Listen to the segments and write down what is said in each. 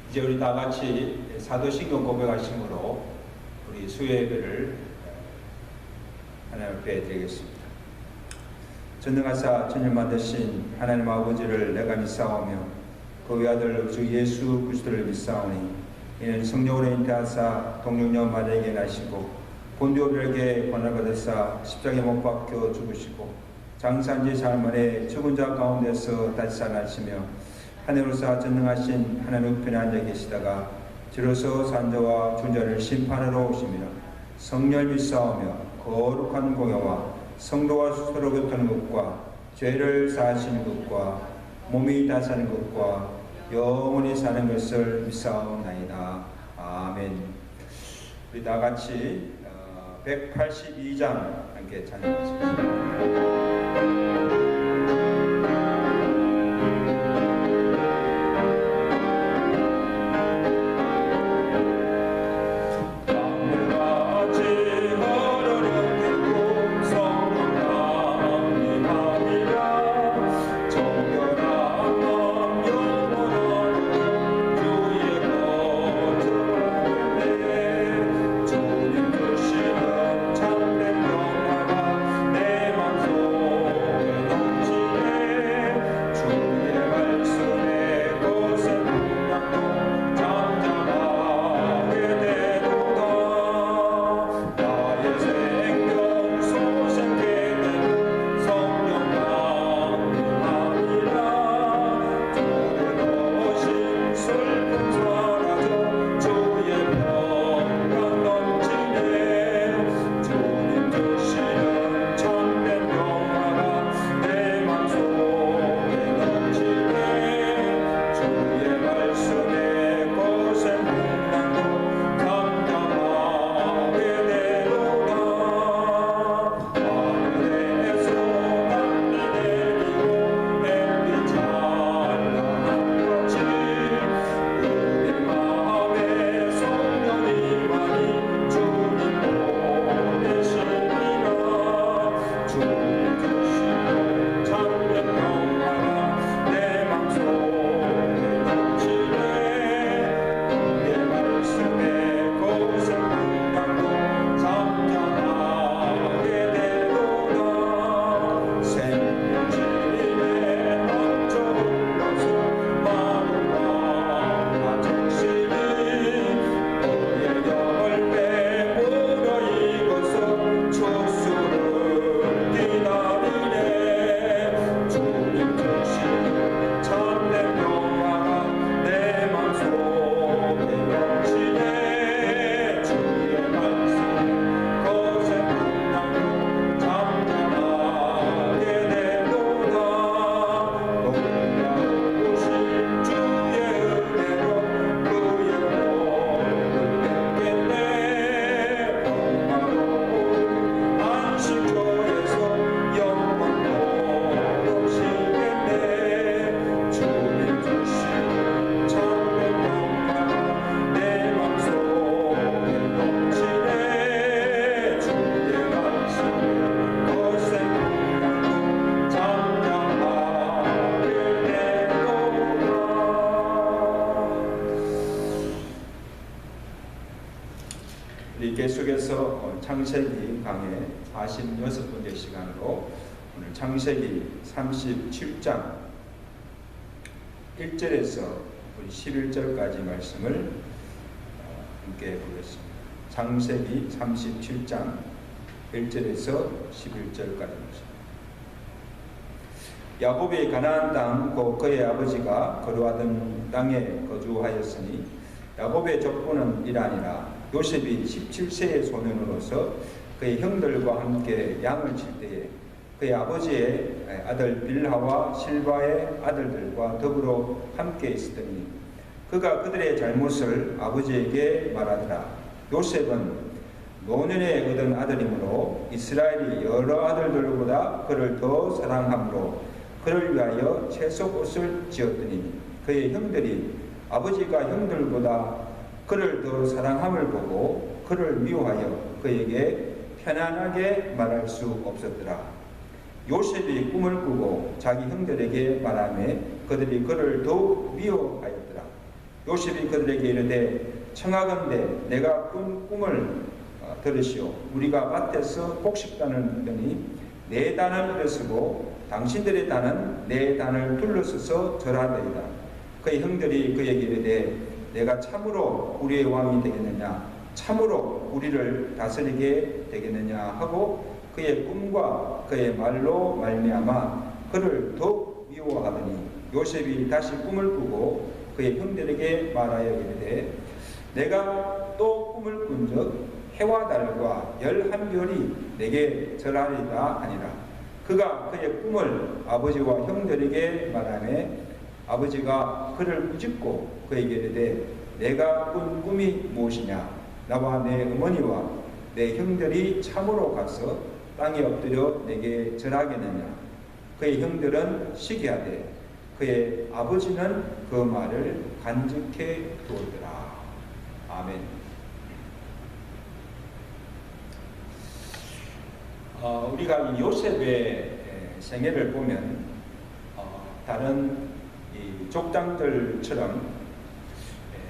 이제 우리 다 같이 사도신경 고백하심으로 우리 수요예배를 하나님 앞에 드리겠습니다. 전능하사 천년 되신 하나님 아버지를 내가 믿사오며 그 외아들 주 예수 그리스도를 믿사오니 이는 성령으로 잉태하사 동정녀 마리아에게 나시고 본디오 빌에게 권을 받으사 십자가에 못 박혀 죽으시고 장사한 지 사흘 만에 죽은 자 가운데서 다시 살아나시며 하늘로서 전능하신 하나님 우편에 앉아 계시다가 들어서 산자와 존재를 심판하러 오시며 성령을 믿사오며 거룩한 공예와 성도와 서로 교통하는 것과 죄를 사하시는 것과 몸이 다 사는 것과 영원히 사는 것을 믿사옵나이다. 아멘. 우리 다 같이 182장 함께 찬양하겠습니다. 계속해서 창세기 강의 46번째 시간으로 오늘 창세기 37장 1절에서 11절까지 말씀을 함께 보겠습니다. 창세기 37장 1절에서 11절까지 말씀. 야곱이 가나안 땅 곧 그의 아버지가 거주하던 땅에 거주하였으니 야곱의 족보는 이러하니라. 요셉이 17세의 소년으로서 그의 형들과 함께 양을 칠 때에 그의 아버지의 아들 빌하와 실바의 아들들과 더불어 함께 있었더니 그가 그들의 잘못을 아버지에게 말하더라. 요셉은 노년에 얻은 아들이므로 이스라엘이 여러 아들들보다 그를 더 사랑하므로 그를 위하여 채소옷을 지었더니 그의 형들이 아버지가 형들보다 그를 더 사랑함을 보고 그를 미워하여 그에게 편안하게 말할 수 없었더라. 요셉이 꿈을 꾸고 자기 형들에게 말하며 그들이 그를 더욱 미워하였더라. 요셉이 그들에게 이르되 청하건대 내가 꾼 꿈을 들으시오. 우리가 밭에서 곡식단을 드더니 네 단을 일어서고 당신들의 단은 네 단을 둘러서서 절하더이다. 그의 형들이 그에게 이르되 내가 참으로 우리의 왕이 되겠느냐, 참으로 우리를 다스리게 되겠느냐 하고 그의 꿈과 그의 말로 말미암아 그를 더욱 미워하더니 요셉이 다시 꿈을 꾸고 그의 형들에게 말하여 이르되 내가 또 꿈을 꾼즉 해와 달과 11별이 내게 절하리라 하니라. 그가 그의 꿈을 아버지와 형들에게 말하며 아버지가 그를 꾸짖고 그에게 이르되 내가 꾼 꿈이 무엇이냐, 나와 내 어머니와 내 형들이 참으로 가서 땅에 엎드려 내게 절하겠느냐. 그의 형들은 시기하되 그의 아버지는 그 말을 간직해 두었더라. 아멘. 우리가 이 요셉의 생애를 보면 다른 이 족장들처럼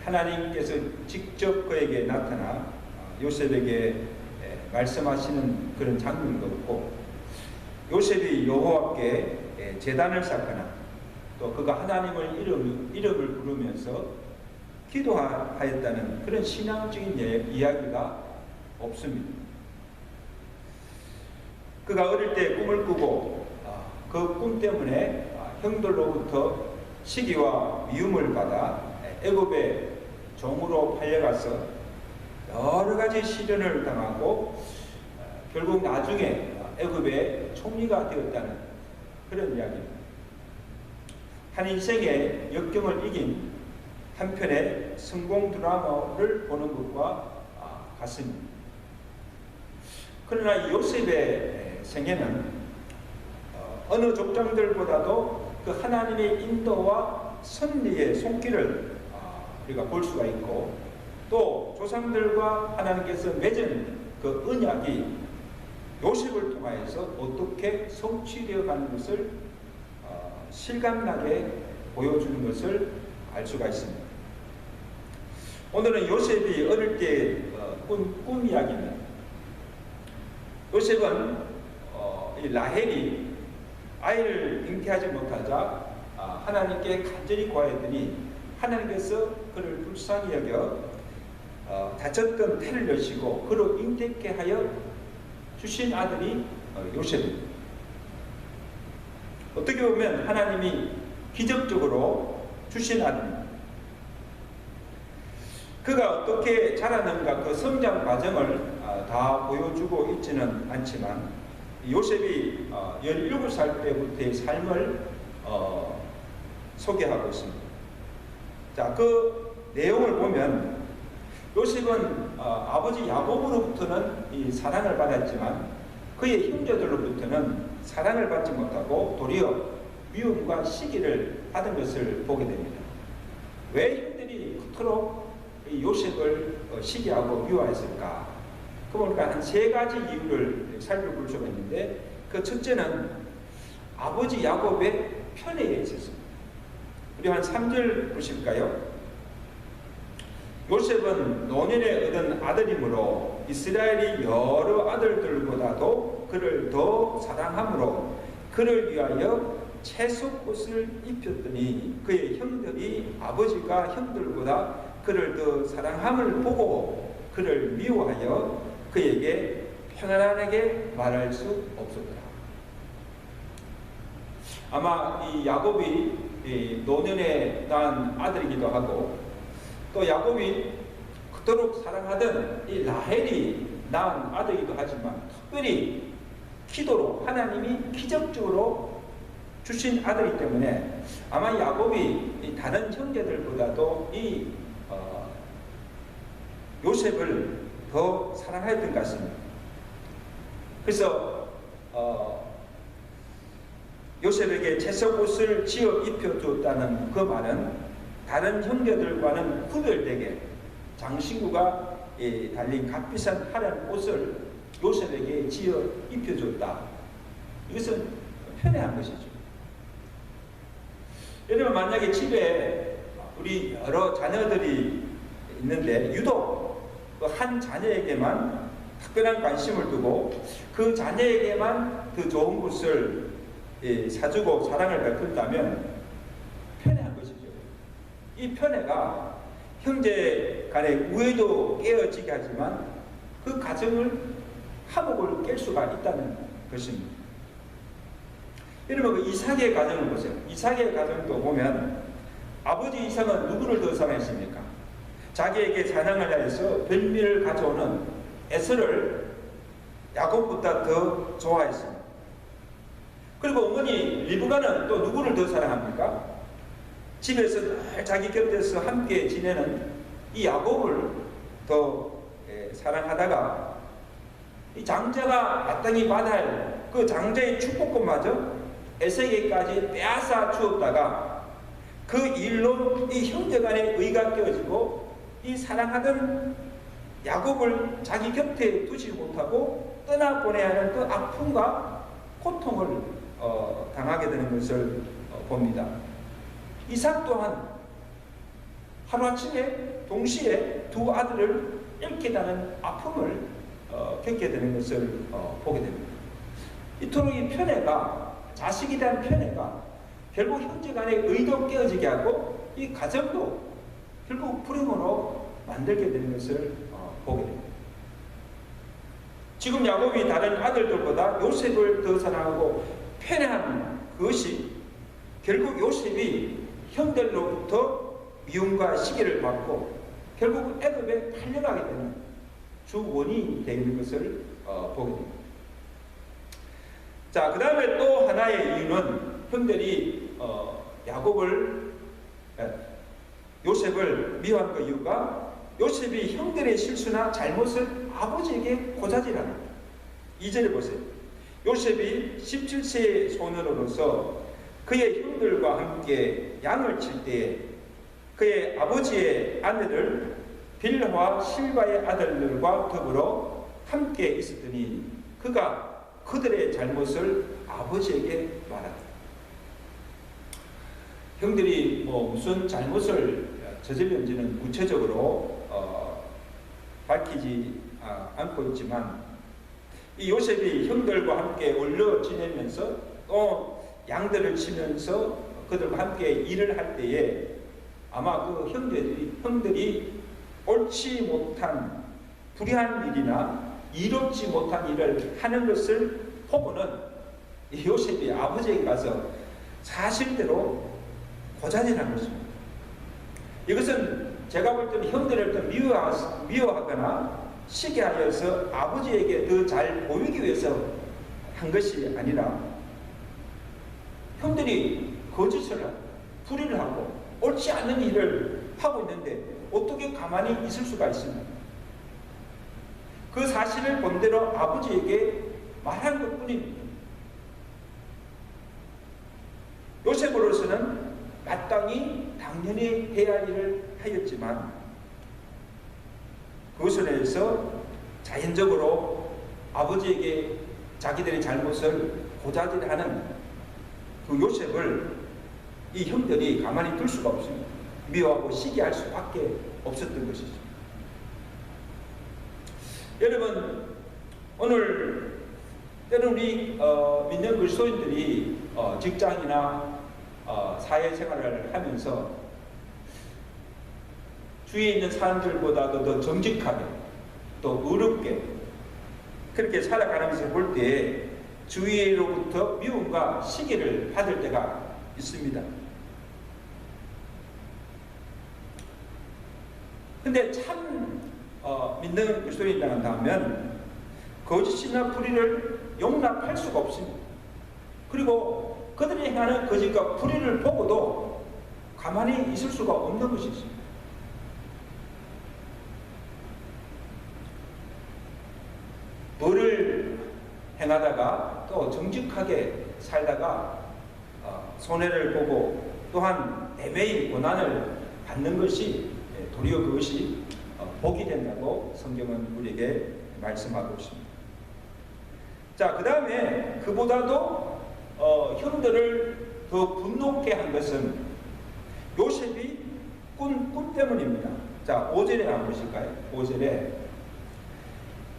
하나님께서 직접 그에게 나타나 요셉에게 말씀하시는 그런 장면도 없고, 요셉이 여호와께 제단을 쌓거나 또 그가 하나님을 이름을 부르면서 기도하였다는 그런 신앙적인 이야기가 없습니다. 그가 어릴 때 꿈을 꾸고 그 꿈 때문에 형들로부터 시기와 미움을 받아 애굽의 종으로 팔려가서 여러 가지 시련을 당하고 결국 나중에 애굽의 총리가 되었다는 그런 이야기입니다. 한 인생의 역경을 이긴 한편의 성공 드라마를 보는 것과 같습니다. 그러나 이 요셉의 생애는 어느 족장들보다도 그 하나님의 인도와 섭리의 손길을 우리가 볼 수가 있고, 또 조상들과 하나님께서 맺은 그 언약이 요셉을 통하여서 어떻게 성취되어 가는 것을 실감나게 보여주는 것을 알 수가 있습니다. 오늘은 요셉이 어릴 때 꿈 이야기입니다. 요셉은 이 라헬이 아이를 잉태하지 못하자 하나님께 간절히 구하였더니 하나님께서 그를 불쌍히 여겨 다쳤던 태를 여시고 그로 잉태케 하여 주신 아들이 요셉입니다. 어떻게 보면 하나님이 기적적으로 주신 아들입니다. 그가 어떻게 자라는가 그 성장 과정을 다 보여주고 있지는 않지만 요셉이 17살 때부터의 삶을 소개하고 있습니다. 자, 그 내용을 보면 요셉은 아버지 야곱으로부터는 이 사랑을 받았지만 그의 형제들로부터는 사랑을 받지 못하고 도리어 미움과 시기를 받은 것을 보게 됩니다. 왜 형들이 그토록 요셉을 시기하고 미워했을까? 그러니까 한 세 가지 이유를 살펴볼 수가 있는데, 그 첫째는 아버지 야곱의 편애에 있었습니다. 우리 한 3절 보실까요? 요셉은 노년에 얻은 아들이므로 이스라엘이 여러 아들들보다도 그를 더 사랑하므로 그를 위하여 채소꽃을 입혔더니 그의 형들이 아버지가 형들보다 그를 더 사랑함을 보고 그를 미워하여 그에게 편안하게 말할 수 없었더라. 아마 이 야곱이 노년에 낳은 아들이기도 하고, 또 야곱이 그토록 사랑하던 이 라헬이 낳은 아들이기도 하지만 특별히 기도로 하나님이 기적적으로 주신 아들이기 때문에 아마 야곱이 다른 형제들보다도 이 요셉을 더 사랑하였던 것 같습니다. 그래서 요셉에게 채석옷을 지어 입혀주었다는 그 말은 다른 형제들과는 구별되게 장신구가 달린 값비싼 화려한 옷을 요셉에게 지어 입혀줬다. 이것은 편애한 것이죠. 여러분, 만약에 집에 우리 여러 자녀들이 있는데 유독 그 한 자녀에게만 특별한 관심을 두고 그 자녀에게만 더 좋은 것을 사주고 사랑을 베푼다면 편애한 것이죠. 이 편애가 형제 간의 우애도 깨어지게 하지만 그 가정을 화목을 깰 수가 있다는 것입니다. 여러분 그 이삭의 가정을 보세요. 이삭의 가정도 보면 아버지 이삭은 누구를 더 사랑했습니까? 자기에게 사냥을 하여서 별미를 가져오는 에서를 야곱보다 더 좋아했습니다. 그리고 어머니 리브가는 또 누구를 더 사랑합니까? 집에서 늘 자기 곁에서 함께 지내는 이 야곱을 더 사랑하다가 이 장자가 마땅히 받아야 할 그 장자의 축복권마저 에서에게까지 빼앗아 주었다가 그 일로 이 형제간의 의가 깨어지고 이 사랑하던 야곱을 자기 곁에 두지 못하고 떠나보내야 하는 그 아픔과 고통을 당하게 되는 것을 봅니다. 이삭 또한 하루아침에 동시에 두 아들을 잃게 되는 아픔을 겪게 되는 것을 보게 됩니다. 이토록 이 편애가, 자식에 대한 편애가 결국 형제 간의 의도 깨어지게 하고 이 가정도 결국 불행으로 만들게 되는 것을 보게 됩니다. 지금 야곱이 다른 아들들보다 요셉을 더 사랑하고 편애한 그것이 결국 요셉이 형들로부터 미움과 시기를 받고 결국 애굽에 팔려가게 되는 주 원인이 되는 것을 보게 됩니다. 자, 그 다음에 또 하나의 이유는 형들이 요셉을 미워한 그 이유가 요셉이 형들의 실수나 잘못을 아버지에게 고자질하는 거예요. 2절에 보세요. 요셉이 17세의 소년으로서 그의 형들과 함께 양을 칠 때에 그의 아버지의 아내를 빌하와 실바의 아들들과 더불어 함께 있었더니 그가 그들의 잘못을 아버지에게 말하다. 형들이 무슨 잘못을 저질렀는지는 구체적으로 밝히지 않고 있지만 이 요셉이 형들과 함께 어울려 지내면서 또 양들을 치면서 그들과 함께 일을 할 때에 아마 그 형들이 옳지 못한 불의한 일이나 이롭지 못한 일을 하는 것을 보고는 이 요셉이 아버지에게 가서 사실대로 고자질한 것입니다. 이것은 제가 볼 때는 형들을 미워하거나 시기하여서 아버지에게 더 잘 보이기 위해서 한 것이 아니라 형들이 거짓을 하고 불의를 하고 옳지 않은 일을 하고 있는데 어떻게 가만히 있을 수가 있습니까? 그 사실을 본대로 아버지에게 말한 것뿐입니다. 요셉으로서는 마땅히 당연히 해야 할 일을 하였지만 그것에 대해서 자연적으로 아버지에게 자기들의 잘못을 고자질하는 그 요셉을 이 형들이 가만히 둘 수가 없습니다. 미워하고 시기할 수밖에 없었던 것이죠. 여러분, 오늘 때는 우리 믿는 그리스도인들이 직장이나 사회생활을 하면서 주위에 있는 사람들보다도 더 정직하게 또 의롭게 그렇게 살아가면서 볼 때에 주위로부터 미움과 시기를 받을 때가 있습니다. 근데 참 믿는 그리스도인이라고 한다면 거짓이나 불의를 용납할 수가 없습니다. 그리고 그들이 행하는 거짓과 불의를 보고도 가만히 있을 수가 없는 것이 있습니다. 뭐를 행하다가 또 정직하게 살다가 손해를 보고 또한 애매히 고난을 받는 것이 도리어 그것이 복이 된다고 성경은 우리에게 말씀하고 있습니다. 자, 그 다음에 그보다도 형들을 더 분노케 한 것은 요셉이 꿈 때문입니다. 자, 5절에 한번 보실까요? 5절에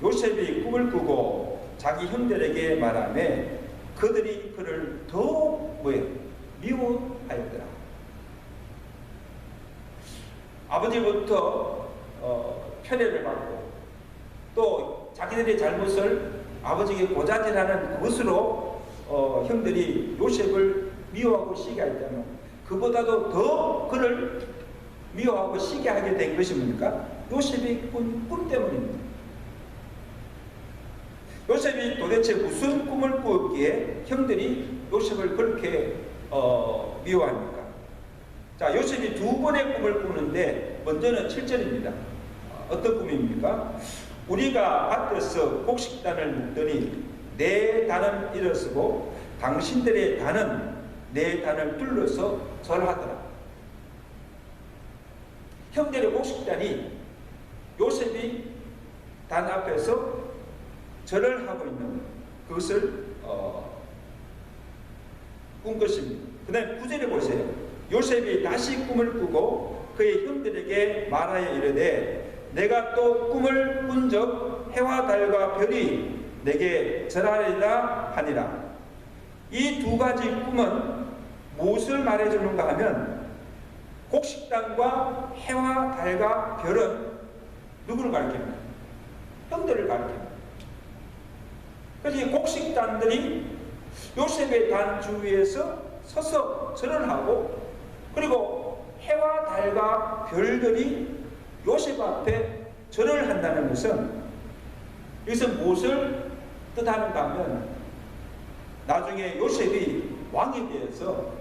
요셉이 꿈을 꾸고 자기 형들에게 말하며 그들이 그를 더욱 미워하였더라. 아버지부터 편애를 받고 또 자기들의 잘못을 아버지에게 고자질하는 그것으로 형들이 요셉을 미워하고 시기했다면 그보다도 더 그를 미워하고 시기하게 된 것이 뭡니까? 요셉의 꿈 때문입니다. 요셉이 도대체 무슨 꿈을 꾸었기에 형들이 요셉을 그렇게 미워합니까? 자, 요셉이 두 번의 꿈을 꾸는데 먼저는 7절입니다. 어떤 꿈입니까? 우리가 밭에서 곡식단을 묶더니 내 단은 일어서고 당신들의 단은 내 단을 둘러서 절하더라. 형들의 곡식단이 요셉이 단 앞에서 절을 하고 있는 그것을 꾼 것입니다. 그 다음에 9절에 보세요. 요셉이 다시 꿈을 꾸고 그의 형들에게 말하여 이르되 내가 또 꿈을 꾼 적 해와 달과 별이 내게 절하리라 하니라. 이 두 가지 꿈은 무엇을 말해주는가 하면 곡식단과 해와 달과 별은 누구를 가리킵니까? 형들을 가리킵니다. 그래서 이 곡식단들이 요셉의 단 주위에서 서서 절을 하고 그리고 해와 달과 별들이 요셉 앞에 절을 한다는 것은 여기서 무엇을 뜻하는가 하면 나중에 요셉이 왕이 되어서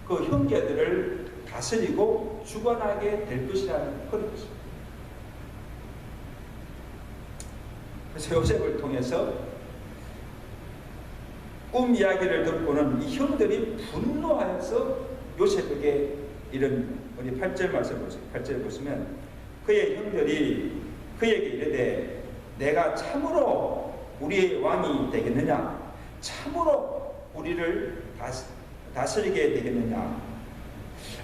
그 형제들을 다스리고 주관하게 될 것이라는 그런 것입니다. 그래서 요셉을 통해서 꿈 이야기를 듣고는 이 형들이 분노하여서 요셉에게 이런 우리 8절 말씀 보세요. 8절 보시면 그의 형들이 그에게 이르되 내가 참으로 우리의 왕이 되겠느냐? 참으로 우리를 다스리게 되겠느냐?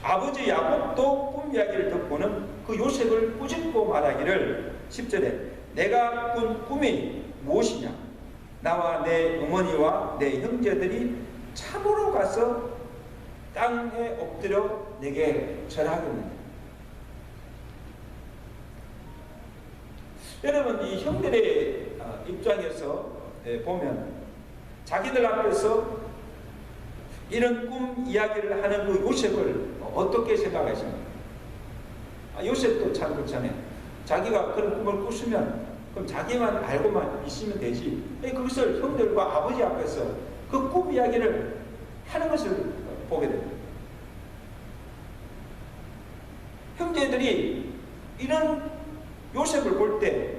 아버지 야곱도 꿈 이야기를 듣고는 그 요셉을 꾸짖고 말하기를 10절에 내가 꾼 꿈이 무엇이냐? 나와 내 어머니와 내 형제들이 참으로 가서 땅에 엎드려 내게 절하겠느냐? 여러분, 이 형들의 입장에서 보면 자기들 앞에서 이런 꿈 이야기를 하는 그 요셉을 어떻게 생각하십니까? 요셉도 참 그렇잖아요. 자기가 그런 꿈을 꾸시면 그럼 자기만 알고만 있으면 되지. 그것을 형들과 아버지 앞에서 그 꿈 이야기를 하는 것을 보게 됩니다. 형제들이 이런 요셉을 볼 때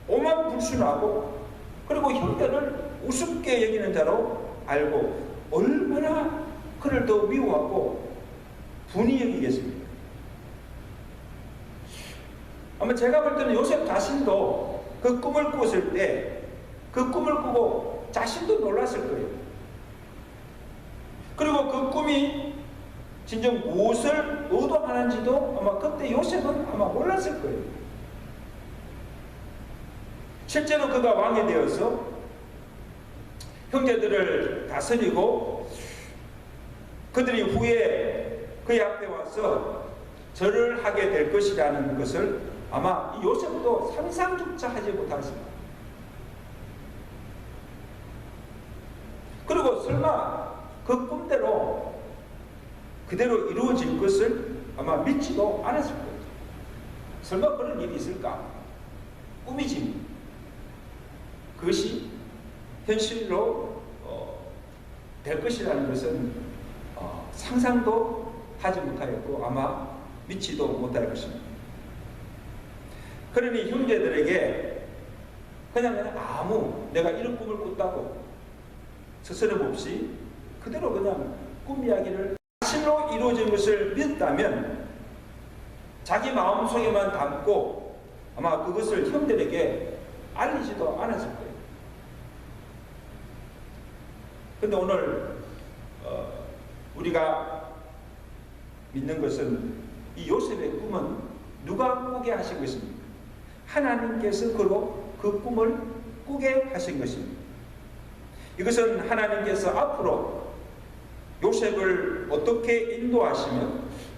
오만 불순하고 그리고 형들을 우습게 여기는 자로 알고 얼마나 그를 더 미워하고 분이 여기겠습니까? 아마 제가 볼 때는 요셉 자신도 그 꿈을 꿨을 때 그 꿈을 꾸고 자신도 놀랐을 거예요. 그리고 그 꿈이 진정 무엇을 의도하는지도 아마 그때 요셉은 아마 몰랐을 거예요. 실제로 그가 왕이 되어서 형제들을 다스리고 그들이 후에 그의 앞에 와서 절을 하게 될 것이라는 것을 아마 요셉도 상상조차 하지 못했습니다. 그리고 설마 그 꿈대로 그대로 이루어질 것을 아마 믿지도 않았을 거예요. 설마 그런 일이 있을까? 꿈이지. 그것이 현실로 될 것이라는 것은 상상도 하지 못하였고 아마 믿지도 못할 것입니다. 그러니 형제들에게 그냥 아무 내가 이런 꿈을 꿨다고 스스럼 없이 그대로 그냥 꿈 이야기를 사실로 이루어진 것을 믿었다면 자기 마음속에만 담고 아마 그것을 형들에게 알리지도 않았을 거예요. 근데 오늘 우리가 믿는 것은 이 요셉의 꿈은 누가 꾸게 하신 것입니까? 하나님께서 그 꿈을 꾸게 하신 것입니다. 이것은 하나님께서 앞으로 요셉을 어떻게 인도하시며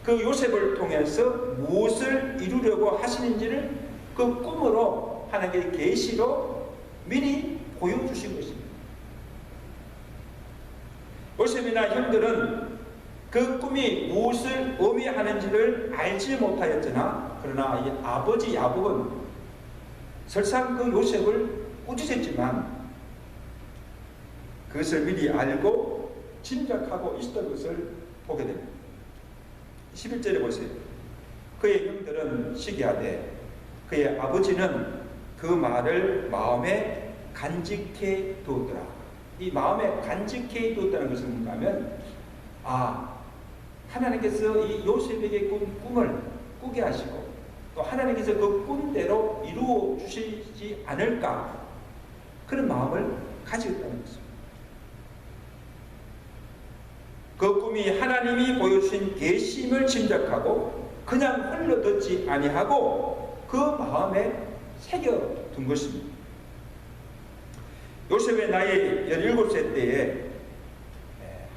그 요셉을 통해서 무엇을 이루려고 하시는지를 그 꿈으로 하나님의 계시로 미리 보여주신 것입니다. 요셉이나 형들은 그 꿈이 무엇을 의미하는지를 알지 못하였으나 그러나 이 아버지 야곱은 설상 그 요셉을 꾸짖었지만 그것을 미리 알고 짐작하고 있었던 것을 보게 됩니다. 11절에 보세요. 그의 형들은 시기하되 그의 아버지는 그 말을 마음에 간직해 두었더라. 이 마음에 간직해 두었다는 것은 뭔가 하면 하나님께서 이 요셉에게 꿈을 꾸게 하시고 또 하나님께서 그 꿈대로 이루어 주시지 않을까 그런 마음을 가지고 있다는 것입니다. 그 꿈이 하나님이 보여주신 계심을 짐작하고 그냥 흘러듣지 아니하고 그 마음에 새겨둔 것입니다. 요셉의 나이 17세 때에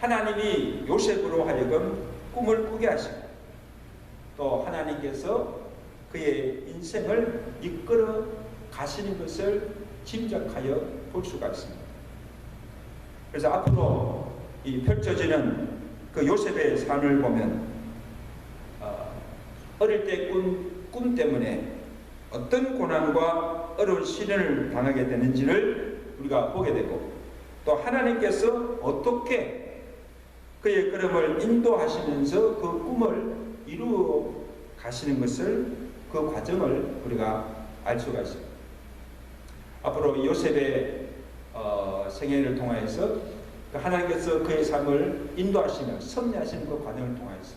하나님이 요셉으로 하여금 꿈을 꾸게 하시고 또 하나님께서 그의 인생을 이끌어 가시는 것을 짐작하여 볼 수가 있습니다. 그래서 앞으로 이 펼쳐지는 그 요셉의 삶을 보면 어릴 때 꿈 때문에 어떤 고난과 어려운 시련을 당하게 되는지를 우리가 보게 되고 또 하나님께서 어떻게 그의 걸음을 인도하시면서 그 꿈을 이루어 가시는 것을 그 과정을 우리가 알 수가 있습니다. 앞으로 요셉의 생애를 통하여서 하나님께서 그의 삶을 인도하시며 섭리하시는 그 과정을 통하여서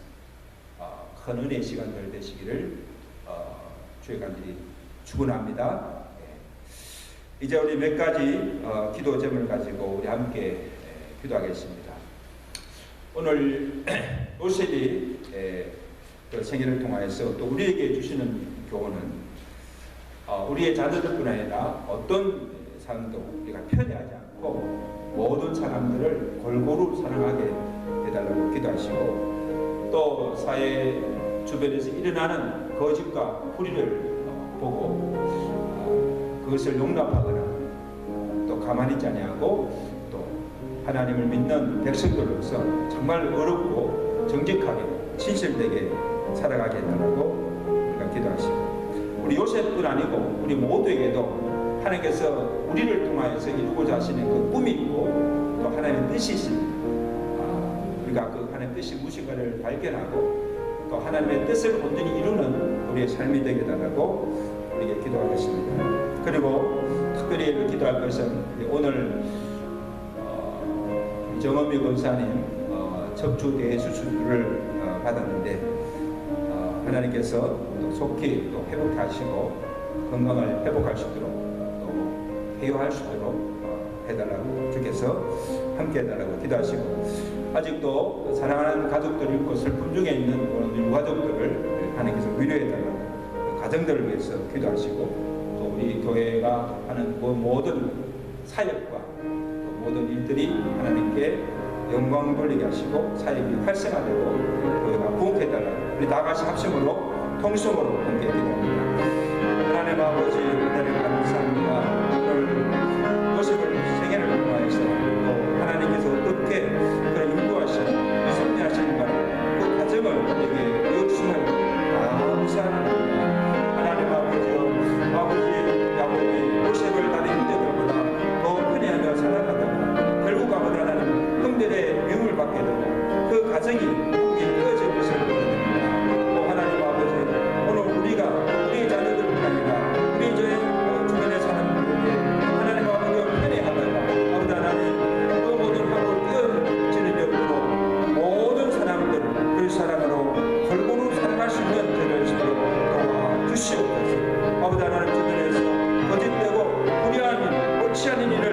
큰 은혜의 시간들 되시기를 주의 간절히 축원합니다. 이제 우리 몇 가지 기도 제목을 가지고 우리 함께 기도하겠습니다. 오늘 요셉이 그 생애를 통하여서 또 우리에게 주시는 교훈은 우리의 자녀들뿐 아니라 어떤 사람도 우리가 편애하지 않고 모든 사람들을 골고루 사랑하게 해달라고 기도하시고 또 사회 주변에서 일어나는 거짓과 불의를 보고 그것을 용납하거나 또 가만히 있지 아니하고 또 하나님을 믿는 백성들로서 정말 어렵고 정직하게 진실되게 살아가게 해달라고 우리가 기도하시고 우리 요셉뿐 아니고 우리 모두에게도 하나님께서 우리를 통하여서 이루고자 하시는 그 꿈이 있고 또 하나님의 뜻이 있습니다. 우리가 그 하나님의 뜻이 무엇인가를 발견하고 또 하나님의 뜻을 온전히 이루는 우리의 삶이 되게 해달라고 우리에게 기도하겠습니다. 그리고 특별히 기도할 것은 오늘 정엄미 권사님 척추 대수술을 받았는데 하나님께서 속히 또 회복하시고 건강을 회복할 수 있도록 또 회유할 수 있도록 해달라고 주께서 함께 해달라고 기도하시고 아직도 사랑하는 가족들이 있고 슬픔 중에 있는 우리 유가족들을 하나님께서 위로해달라고 가정들을 위해서 기도하시고 또 우리 교회가 하는 모든 사역과 또 모든 일들이 하나님께 영광 돌리게 하시고 사역이 활성화되고 교회가 부흥해달라고 우리 나가시 합심으로 통성으로 함께 기도합니다. 하나님 아버지 은혜를 감사합니다. 오늘 요셉을 생애를 통하여서 또 하나님께서 어떻게 그런 인도하시는 섭리하시는가 그 과정을 우리에게 보여주심을 감사합니다. 하나님 아버지 야곱이 요셉을 다른 형제들보다 더 편애하며 살아가다가 결국 아버지 하나님 형들의 미움을 받게 되고 그 가정이 함께 이어질 것을 보게 됩니다. 또 하나님 아버지 오늘 우리가 우리 자녀들뿐 아니라 우리 주변의 사람들에게 하나님 아버지가 편애하다가 아버지 하나님 그 모든 하고 뛰어지는 역으로 모든 사람들을 그 사랑으로 골고루 살아갈 수 있는 저를 도와주시옵소서. 아버지 하나님 주변에서 거짓되고 불의한 일, 옳지 않은 일을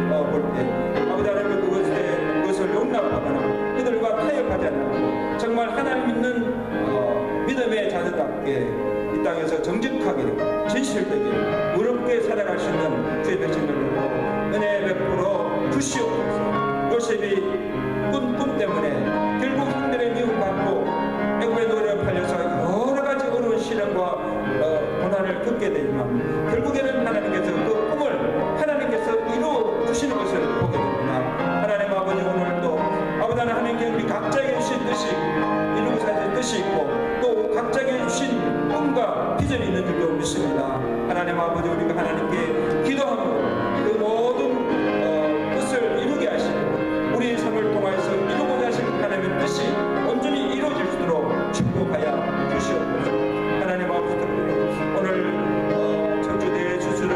볼 때 아버지 하나님 그것을 용납하거나 그들과 타협하지 않고 정직하게 진실되게 의롭게 살아갈 수 있는 주의 백성들로 은혜 베풀어 주시옵소서. 요셉이 꿈 때문에 결국 상대의 미움받고 애굽의 노예로 팔려서 여러 가지 어려운 시련과 고난을 겪게 되지만 결국에는 하나님께서 그 꿈을 하나님께서 이루어 주시는 것을 보게 됩니다. 하나님 아버지, 오늘도 아버지 하나님께 우리 각자에게 주신 뜻이 이루고 사실 뜻이 있고 또 각자에게 주신 꿈과 비전이 있는 줄로 믿습니다. 하나님 아버지, 우리가 하나님께 기도함으로 그 모든 뜻을 이루게 하시고 우리의 삶을 통해서 이루고자 하신 하나님의 뜻이 온전히 이루어질 수 있도록 축복하여 주시옵소서. 하나님 아버지, 오늘 청주대회 수술을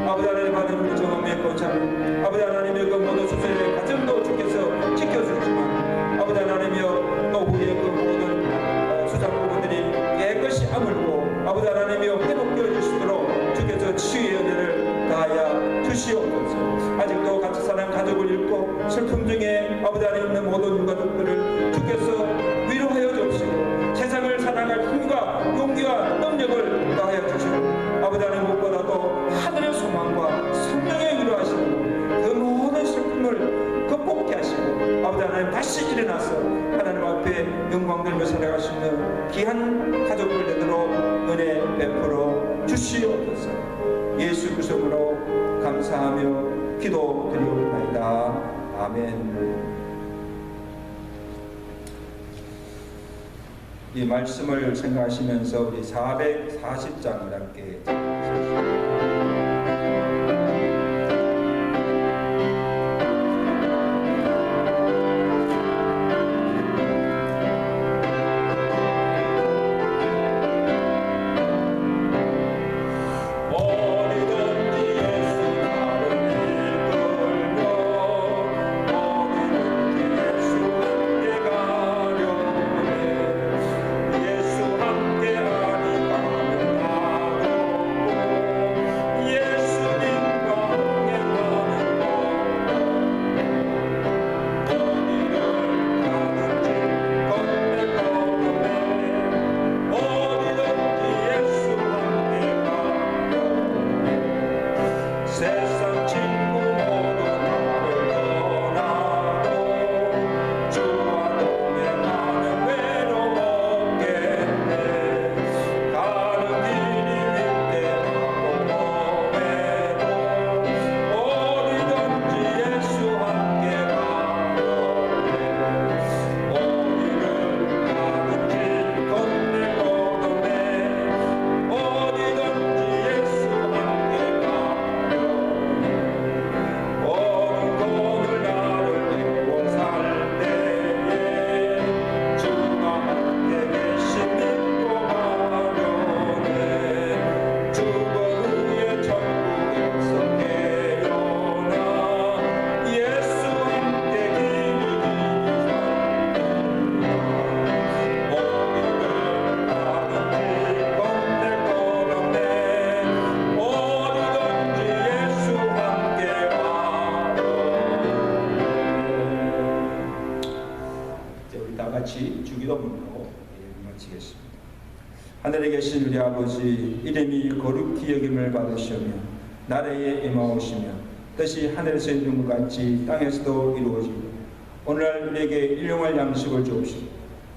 아버지 하나님 받은 우리 정엄의 고참 아버지 하나님의 그 모든 수술의 과정도 주께서 지켜주시지만 아버지 하나님이여 또 우리의 그 모든 수장 부분들이 깨끗이 아물고 아버지 하나님이여 회복되어 주시도록 주께서 치유의 은혜를 다하여 주시옵소서. 아직도 같이 사는 가족을 잃고 슬픔 중에 아버지 하나님 있는 모든 유가족들을 주께서 위로하여 주시고 세상을 살아갈 힘과 용기와 능력을 다하여 주시고 아버지 하나님 무엇보다도 하늘의 소망과 성령의 위로하시고 그 모든 슬픔을 극복케 하시고 아버지 하나님 다시 일어나서 하나님 앞에 영광 들며 살아갈 수 있는 귀한 가족들 되도록 은혜 베풀어 주시옵소서. 예수 그리스도로 감사하며 기도드리옵나이다. 아멘. 이 말씀을 생각하시면서 우리 440장을 함께 주기도문으로 마치겠습니다. 하늘에 계신 우리 아버지, 이름이 거룩히 여김을 받으시며 나라에 임하오시며 뜻이 하늘에서 이룬 것 같이 땅에서도 이루어지고 오늘날 우리에게 일용할 양식을 주옵시고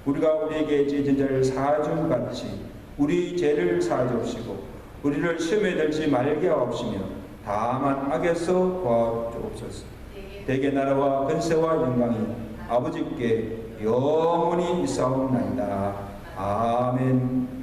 우리가 우리에게 죄진 자를 사하준 같이 우리 죄를 사하주옵시고 우리를 시험에 들지 말게 하옵시며 다만 악에서 구하옵소서. 대개 나라와 근세와 영광이 아버지께 영원히 있사옵나이다. 아멘.